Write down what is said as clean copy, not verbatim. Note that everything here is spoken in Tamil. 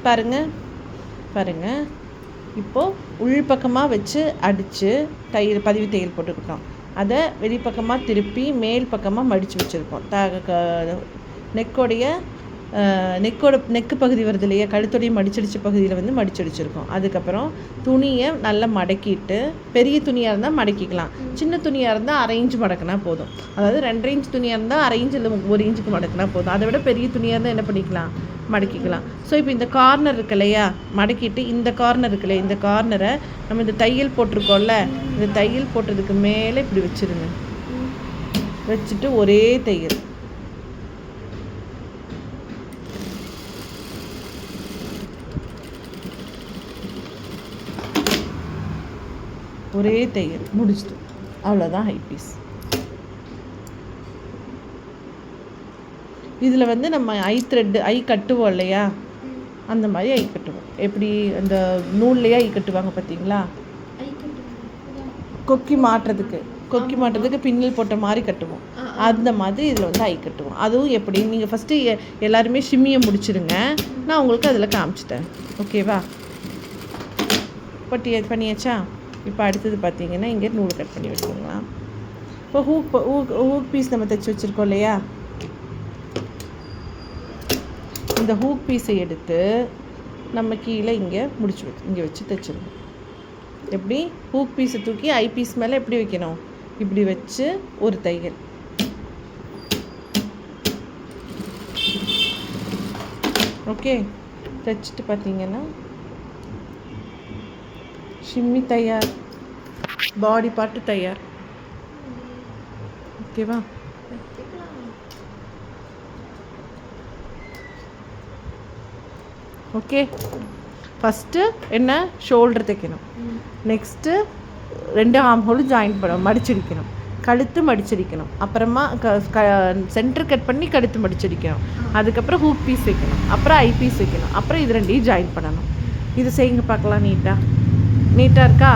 பாருங்கள் பாருங்கள். இப்போது உள் பக்கமாக வச்சு அடித்து பதிவு தையல் போட்டுக்கிட்டோம். அதை வெளிப்பக்கமாக திருப்பி மேல் பக்கமாக மடித்து வச்சுருக்கோம். நெக்கு பகுதி வருது இல்லையா, கழுத்துடைய மடிச்சடிச்ச பகுதியில் வந்து மடிச்சடிச்சிருக்கோம். அதுக்கப்புறம் துணியை நல்லா மடக்கிட்டு, பெரிய துணியாக இருந்தால் மடக்கிக்கலாம், சின்ன துணியாக இருந்தால் 1/2 இன்ச் மடக்கினா போதும். அதாவது 2.5 இன்ச் துணியாக இருந்தால் 1/2 இன்ச் இல்லை 1 இன்ச்சுக்கு மடக்கினா போதும். அதை விட பெரிய துணியாக இருந்தால் என்ன பண்ணிக்கலாம், மடக்கிக்கலாம். ஸோ இப்போ இந்த கார்னர் இருக்கு இல்லையா, மடக்கிட்டு இந்த கார்னர் இருக்கு இல்லையா, இந்த கார்னரை நம்ம இந்த தையல் போட்டிருக்கோம்ல, இந்த தையல் போட்டதுக்கு மேலே இப்படி வச்சுருங்க. வச்சுட்டு ஒரே தையல், ஒரே தையல் முடிச்சுட்டு, அவ்வளோதான் ஹை பீஸ். இதில் வந்து நம்ம ஐ கட்டுவோம் இல்லையா, அந்த மாதிரி ஐ கட்டுவோம். எப்படி அந்த நூல்லையே ஐ கட்டுவாங்க பார்த்தீங்களா, கொக்கி மாட்டுறதுக்கு பின்னல் போட்ட மாதிரி கட்டுவோம். அந்த மாதிரி இதில் வந்து ஐ கட்டுவோம். அதுவும் எப்படி, நீங்கள் ஃபஸ்ட்டு எல்லாருமே ஷிம்மியை முடிச்சிருங்க, நான் உங்களுக்கு அதில் காமிச்சிட்டேன். ஓகேவா, பண்ணியாச்சா? இப்போ அடுத்தது பார்த்தீங்கன்னா இங்கே நூல் கட் பண்ணி வச்சுக்கலாம். இப்போ ஹூக் பீஸ் நம்ம தைச்சி வச்சுருக்கோம் இல்லையா, இந்த ஹூக் பீஸை எடுத்து நம்ம கீழே இங்கே இங்கே வச்சு தைச்சிடணும். எப்படி, ஹூக் பீஸை தூக்கி ஐ பீஸ் மேலே எப்படி வைக்கணும், இப்படி வச்சு ஒரு தையல். ஓகே, தைச்சிட்டு பார்த்தீங்கன்னா ஷிம்மி தயார், பாடி பார்ட்டு தயார். ஓகேவா, ஓகே. ஃபஸ்ட்டு என்ன, ஷோல்டர் தைக்கணும். நெக்ஸ்ட்டு 2 ஆர்ம் ஹோலும் ஜாயின் பண்ணணும், மடிச்சடிக்கணும். கழுத்து மடிச்சடிக்கணும். அப்புறமா சென்டர் கட் பண்ணி கழுத்து மடிச்சடிக்கணும். அதுக்கப்புறம் ஹூக் பீஸ் வைக்கணும். அப்புறம் ஐ பீஸ் வைக்கணும். அப்புறம் இது 2ஐயும் ஜாயின் பண்ணணும். இது செய்யுங்க பார்க்கலாம். நீட்டாக இருக்கா?